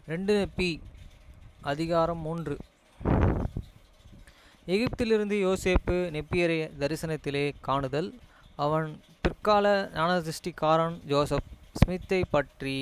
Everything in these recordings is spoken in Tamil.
2 பி அதிகாரம் 3. எகிப்திலிருந்து யோசேப்பு நெப்பியரை தரிசனத்திலே காணுதல். அவன் பிற்கால ஞானதிருஷ்டிக்காரன் ஜோசப் ஸ்மித்தை பற்றி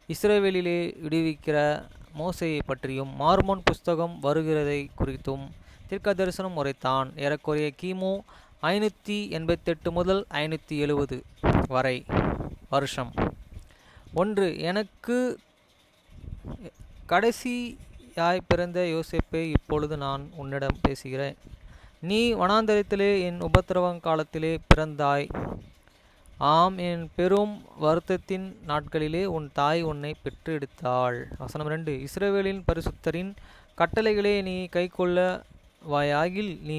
இஸ்ரவேலிலே விடுவிக்கிற மோசையை பற்றியும் மார்மோன் புஸ்தகம் வருகிறதை குறித்தும் தீர்க்க தரிசனம் உரைத்தான். ஏறக்குறைய கிமு 588 முதல் 570 வரை வருஷம். 1. எனக்கு கடைசியாய் பிறந்த யோசேப்பே, இப்பொழுது நான் உன்னிடம் பேசுகிறேன். நீ வனாந்தரத்திலே என் உபத்திரவ காலத்திலே பிறந்தாய். ஆம், என் பெரும் வருத்தத்தின் நாட்களிலே உன் தாய் உன்னை பெற்று எடுத்தாள். வசனம் 2. இஸ்ரவேலின் பரிசுத்தரின் கட்டளைகளே நீ கைக்கொள்ளவாயாகில் நீ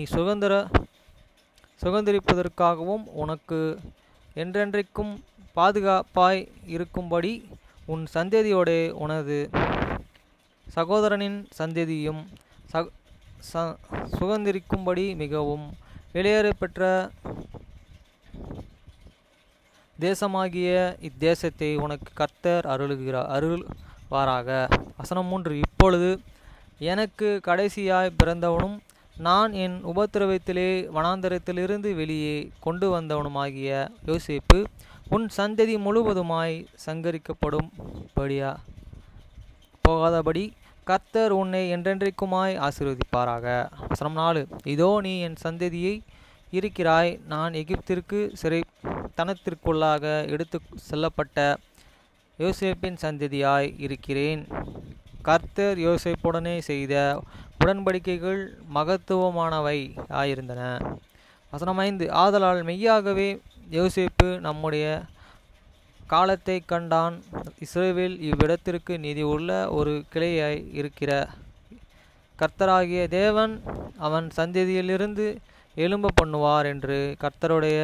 சுதந்திரிப்பதற்காகவும் உனக்கு என்றென்றைக்கும் பாதுகாப்பாய் இருக்கும்படி உன் சந்ததியோடே உனது சகோதரனின் சந்ததியும் சுதந்திரிக்கும்படி மிகவும் வெளியேறப்பெற்ற தேசமாகிய இத்தேசத்தை உனக்கு கர்த்தர் அருள்வாராக. வசனம் 3. இப்பொழுது எனக்கு கடைசியாய் பிறந்தவனும் நான் என் உபத்திரவத்திலே வனாந்தரத்திலிருந்து வெளியே கொண்டு வந்தவனுமாகிய யோசேப்பு உன் சந்ததி முழுவதுமாய் சங்கரிக்கப்படும் போகாதபடி கர்த்தர் உன்னை என்றென்றைக்குமாய் ஆசீர்வதிப்பாராக. வசனம் 4. இதோ நீ என் சந்ததியை இருக்கிறாய். நான் எகிப்திற்கு சிறைத்தனத்திற்குள்ளாக எடுத்து செல்லப்பட்ட யோசேப்பின் சந்ததியாய் இருக்கிறேன். கர்த்தர் யோசேப்புடனே செய்த உடன்படிக்கைகள் மகத்துவமானவை ஆயிருந்தன. வசனம் 5. ஆதலால் மெய்யாகவே யோசேப்பு நம்முடைய காலத்தை கண்டான். இஸ்ரவேல் இவ்விடத்திற்கு நீதி உள்ள ஒரு கிளையாய் இருக்கிற கர்த்தராகிய தேவன் அவன் சந்ததியிலிருந்து எழும்ப பண்ணுவார் என்று கர்த்தருடைய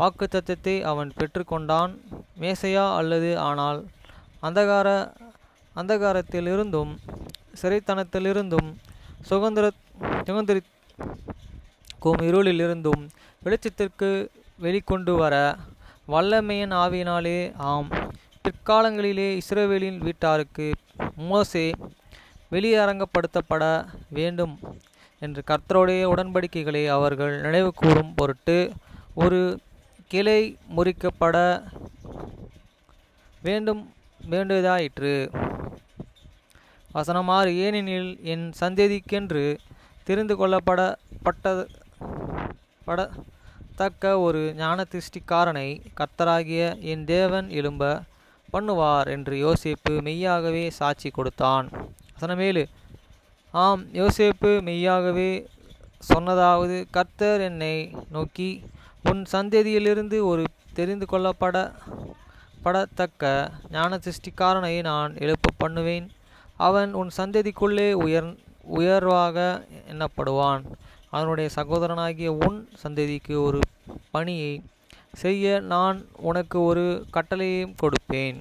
வாக்குத்தத்தத்தை அவன் பெற்றுக்கொண்டான். மேசையா அல்லது ஆனால் அந்தகாரத்திலிருந்தும் சிறைத்தனத்திலிருந்தும் சுதந்திரிக்கும் இருளிலிருந்தும் வெளிச்சத்திற்கு வெளிக்கொண்டு வர வல்லமையின் ஆவியினாலே, ஆம், பிற்காலங்களிலே இஸ்ரவேலின் வீட்டாருக்கு மோசே வெளியரங்கப்படுத்தப்பட வேண்டும் என்று கர்த்தருடைய உடன்படிக்கைகளை அவர்கள் நினைவு கூறும் பொருட்டு ஒரு கிளை முறிக்கப்பட வேண்டியதாயிற்று. வசனம் 6. ஏனெனில் என் சந்ததிக்கென்று தெரிந்து கொள்ளப்படத்தக்க ஒரு ஞானதிருஷ்டிக்காரனை கர்த்தராகிய என் தேவன் எழும்ப பண்ணுவார் என்று யோசேப்பு மெய்யாகவே சாட்சி கொடுத்தான். வசனம் 7. ஆம், யோசேப்பு மெய்யாகவே சொன்னதாவது, கர்த்தர் என்னை நோக்கி, உன் சந்ததியிலிருந்து ஒரு தெரிந்து கொள்ளப்படத்தக்க ஞானதிருஷ்டிக்காரனை நான் எழுப்ப பண்ணுவேன். அவன் உன் சந்ததிக்குள்ளே உயர்வாக எண்ணப்படுவான். அவனுடைய சகோதரனாகிய உன் சந்ததிக்கு ஒரு பணியை செய்ய நான் உனக்கு ஒரு கட்டளையையும் கொடுப்பேன்.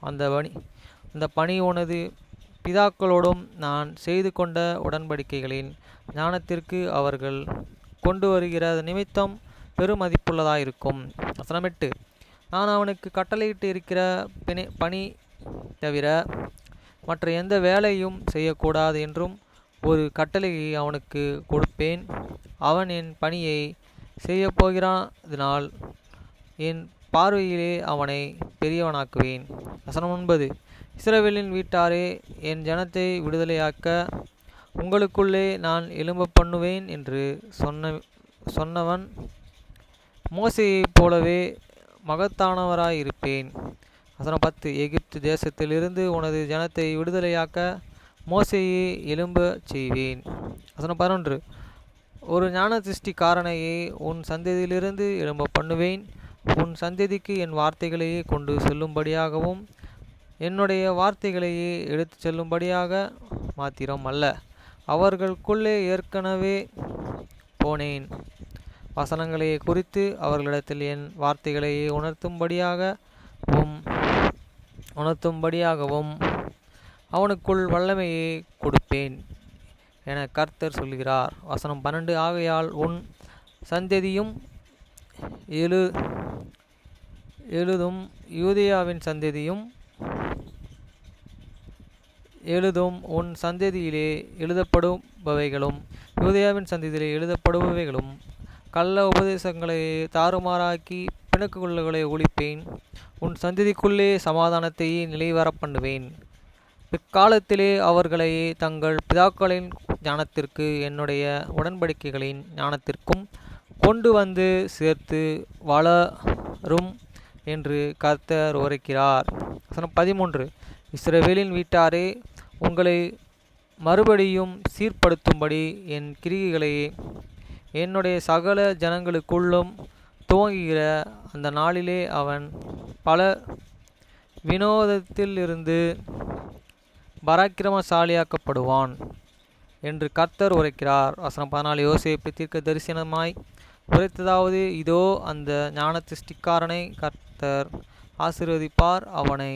அந்த பணி உனது பிதாக்களோடும் நான் செய்து கொண்ட உடன்படிக்கைகளின் ஞானத்திற்கு அவர்கள் கொண்டு வருகிற நிமித்தம் பெருமதிப்புள்ளதாயிருக்கும். வசனம் 8. நான் அவனுக்கு கட்டளையிட்டு இருக்கிற பணி தவிர மற்ற எந்த வேலையும் செய்யக்கூடாது என்றும் ஒரு கட்டளையை அவனுக்கு கொடுப்பேன். அவன் என் பணியை செய்யப்போகிறதினால் என் பார்வையிலே அவனை பெரியவனாக்குவேன். வசனம் 9. இஸ்ரவேலின் வீட்டாரே, என் ஜனத்தை விடுதலையாக்க உங்களுக்குள்ளே நான் எழும்ப பண்ணுவேன் என்று சொன்னவன் மோசேயைப் போலவே மகத்தானவராயிருப்பேன். வசனம் 10. எகிப்து தேசத்திலிருந்து உனது ஜனத்தை விடுதலையாக்க மோசேயை எழும்ப செய்வேன். வசனம் 11. ஒரு ஞானதிருஷ்டிக்காரனையே உன் சந்ததியிலிருந்து எழும்ப பண்ணுவேன். உன் சந்ததிக்கு என் வார்த்தைகளையே கொண்டு செல்லும்படியாகவும் என்னுடைய வார்த்தைகளையே எடுத்து செல்லும்படியாக மாத்திரம் அல்ல, அவர்களுக்குள்ளே ஏற்கனவே போனேன் வசனங்களையே குறித்து அவர்களிடத்தில் என் வார்த்தைகளையே உணர்த்தும்படியாகவும் அவனுக்குள் வல்லமையை கொடுப்பேன் என கர்த்தர் சொல்கிறார். வசனம் 12. ஆகையால் உன் சந்ததியும் எழுதும் யூதேயாவின் சந்ததியும் எழுதும் உன் சந்ததியிலே எழுதப்படுபவைகளும் யூதேயாவின் சந்ததியிலே எழுதப்படுபவைகளும் கள்ள உபதேசங்களை தாறுமாறாக்கி பிணக்குகளை ஒழிப்பேன். உன் சந்ததிக்குள்ளே சமாதானத்தையே நிலைவர பண்ணுவேன். பிற்காலத்திலே அவர்களை தங்கள் பிதாக்களின் ஞானத்திற்கு என்னுடைய உடன்படிக்கைகளின் ஞானத்திற்கும் கொண்டு வந்து சேர்த்து வளரும் என்று கர்த்தர் உரைக்கிறார். வசனம் 13. இஸ்ரவேலின் வீட்டாரே, உங்களை மறுபடியும் சீர்படுத்தும்படி என் கிரியைகளையே என்னுடைய சகல ஜனங்களுக்குள்ளும் துவங்குகிற அந்த நாளிலே அவன் பல வினோதத்திலிருந்து பராக்கிரமசாலியாக்கப்படுவான் என்று கர்த்தர் உரைக்கிறார். வசனம் 14. யோசேப்பு தீர்க்க தரிசனமாய் உரைத்ததாவது, இதோ அந்த ஞான சிருஷ்டிக்காரனை கர்த்தர் ஆசீர்வதிப்பார். அவனை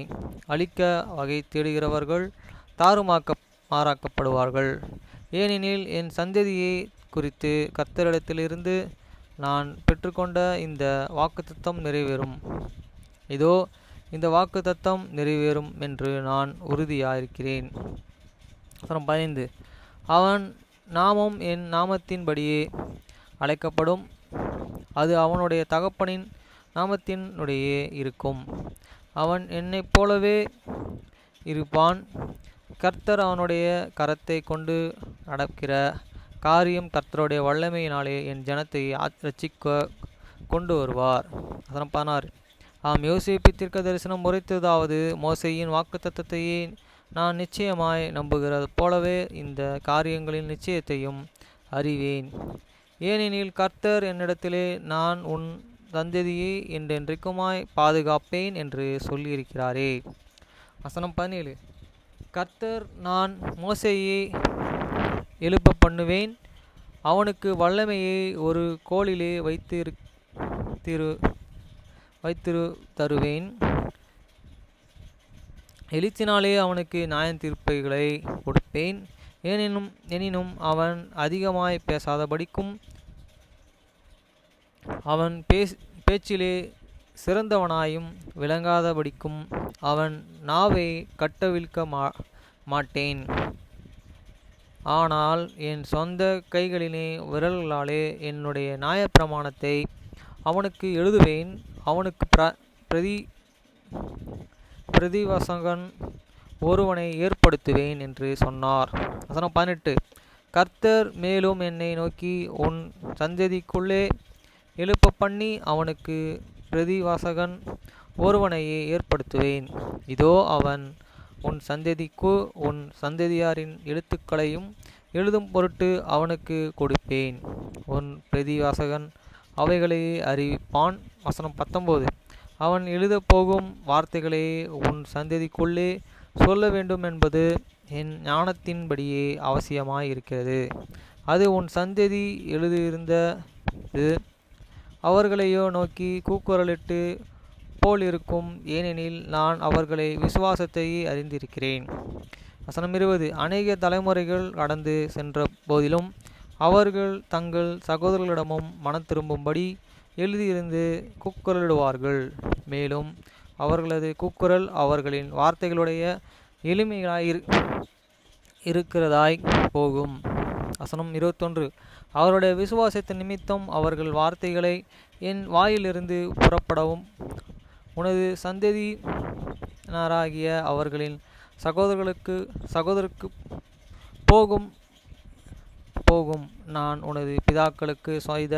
அழிக்க வகை தேடுகிறவர்கள் தாறுமாறாக்கப்படுவார்கள். ஏனெனில் என் சந்ததியை குறித்து கர்த்தரிடத்திலிருந்து நான் பெற்றுக்கொண்ட இந்த வாக்குத்தத்தம் நிறைவேறும். இதோ இந்த வாக்குத்தத்தம் நிறைவேறும் என்று நான் உறுதியாயிருக்கிறேன். 15. அவன் நாமம் என் நாமத்தின்படியே அழைக்கப்படும். அது அவனுடைய தகப்பனின் நாமத்தினுடையே இருக்கும். அவன் என்னைப் போலவே இருப்பான். கர்த்தர் அவனுடைய கரத்தை கொண்டு நடக்கிற காரியம் கர்த்தருடைய வல்லமையினாலே என் ஜனத்தை ரட்சிக்க கொண்டு வருவார். 16. ஆம், யோசேப்பு தீர்க்க தரிசனம் உரைத்ததாவது, மோசேயின் வாக்குத்தத்தத்தையே நான் நிச்சயமாய் நம்புகிறது போலவே இந்த காரியங்களின் நிச்சயத்தையும் அறிவேன். ஏனெனில் கர்த்தர் என்னிடத்திலே நான் உன் சந்ததியை என்றென்றைக்குமாய் பாதுகாப்பேன் என்று சொல்லியிருக்கிறாரே. வசனம் 17. கர்த்தர் நான் மோசேயை எழுப்ப பண்ணுவேன். அவனுக்கு வல்லமையை ஒரு கோலிலே வைத்திரு தருவேன். எழுத்தினாலே அவனுக்கு நியாயத்தீர்ப்புகளை கொடுப்பேன். எனினும் அவன் அதிகமாய் பேசாதபடிக்கும் அவன் பேச்சிலே சிறந்தவனாயும் விளங்காதபடிக்கும் அவன் நாவை கட்டவிழ்க்க மாட்டேன். ஆனால் என் சொந்த கைகளினே விரல்களாலே என்னுடைய நியாயப்பிரமாணத்தை அவனுக்கு எழுதுவேன். அவனுக்கு பிரதிவசகன் ஒருவனை ஏற்படுத்துவேன் என்று சொன்னார். வசனம் 18. கர்த்தர் மேலும் என்னை நோக்கி, உன் சந்ததிக்குள்ளே எழுப்ப பண்ணி அவனுக்கு பிரதிவாசகன் ஒருவனையே ஏற்படுத்துவேன். இதோ அவன் உன் சந்ததிக்கு உன் சந்ததியாரின் எழுத்துக்களையும் எழுதும் பொருட்டு அவனுக்கு கொடுப்பேன். உன் பிரதிவாசகன் அவைகளையே அறிவிப்பான். வசனம் 19. அவன் எழுதப்போகும் வார்த்தைகளே உன் சந்ததிக்குள்ளே சொல்ல வேண்டும் என்பது என் ஞானத்தின்படியே அவசியமாயிருக்கிறது. அது உன் சந்ததி எழுதியிருந்தது அவர்களையோ நோக்கி கூக்குரலிட்டு போலிருக்கும். ஏனெனில் நான் அவர்களை விசுவாசத்தையே அறிந்திருக்கிறேன். வசனம் 20. அநேக தலைமுறைகள் கடந்து சென்ற போதிலும் அவர்கள் தங்கள் சகோதரர்களிடமும் மனம் திரும்பும்படி எழுதியிருந்து கூக்குரலிடுவார்கள். மேலும் அவர்களது கூக்குரல் அவர்களின் வார்த்தைகளுடைய எளிமையாயிருக்கிறதாய் போகும். வசனம் 21. அவருடைய விசுவாசத்தின் நிமித்தம் அவர்கள் வார்த்தைகளை என் வாயிலிருந்து புறப்படவும் உனது சந்ததியினராகிய அவர்களின் சகோதரருக்கு போகும் நான் உனது பிதாக்களுக்கு செய்த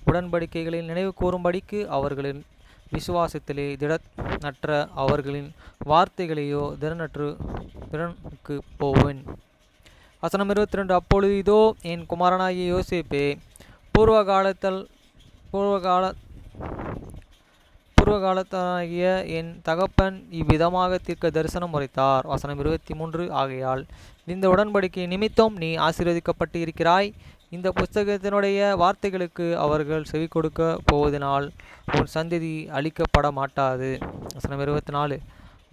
உடன்படிக்கைகளை நினைவு கூறும்படிக்கு அவர்களின் விசுவாசத்திலே திடனற்ற அவர்களின் வார்த்தைகளையோ திறனுக்கு போவேன். வசனம் 22. அப்பொழுது இதோ என் குமாரனாகிய யோசேப்பே, பூர்வகாலத்தாகிய என் தகப்பன் இவ்விதமாக தீர்க்க தரிசனம் உரைத்தார். வசனம் 23. ஆகையால் இந்த உடன்படிக்கை நிமித்தம் நீ ஆசீர்வதிக்கப்பட்டு இருக்கிறாய். இந்த புஸ்தகத்தினுடைய வார்த்தைகளுக்கு அவர்கள் செவி கொடுக்க போவதனால் உன் சந்ததி அழிக்கப்பட மாட்டாது. வசனம் 24.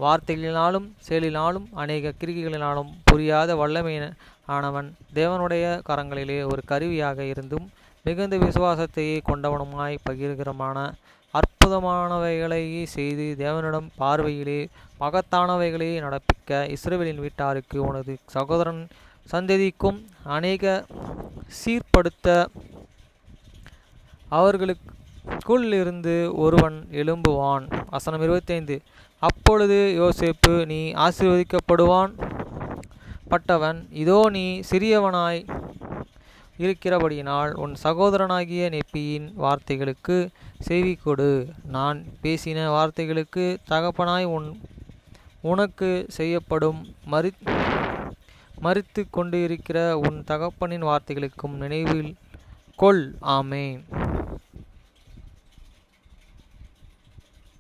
வார்த்தைகளினாலும் செயலினாலும் அநேக கிரிகைகளினாலும் புரியாத வல்லமையானவன் தேவனுடைய கரங்களிலே ஒரு கருவியாக இருந்தும் மிகுந்த விசுவாசத்தையே கொண்டவனுமாய் பகிர்கிறமான அற்புதமானவைகளை செய்து தேவனிடம் பார்வையிலே மகத்தானவைகளை நடப்பிக்க இஸ்ரவேலின் வீட்டாருக்கு உனது சகோதரன் சந்ததிக்கும் அநேக சீர்படுத்த அவர்களுக்குள் இருந்து ஒருவன் எழும்புவான். வசனம் 25. அப்பொழுது யோசேப்பு, நீ ஆசீர்வதிக்கப்படுவான் பட்டவன், இதோ நீ சிறியவனாய் இருக்கிறபடியினால் உன் சகோதரனாகிய நெப்பியின் வார்த்தைகளுக்கு செவிகொடு. நான் பேசின வார்த்தைகளுக்கு தகப்பனாய் உனக்கு செய்யப்படும் மரித்து கொண்டு இருக்கிற உன் தகப்பனின் வார்த்தைகளுக்கும் நினைவில் கொள். ஆமென்.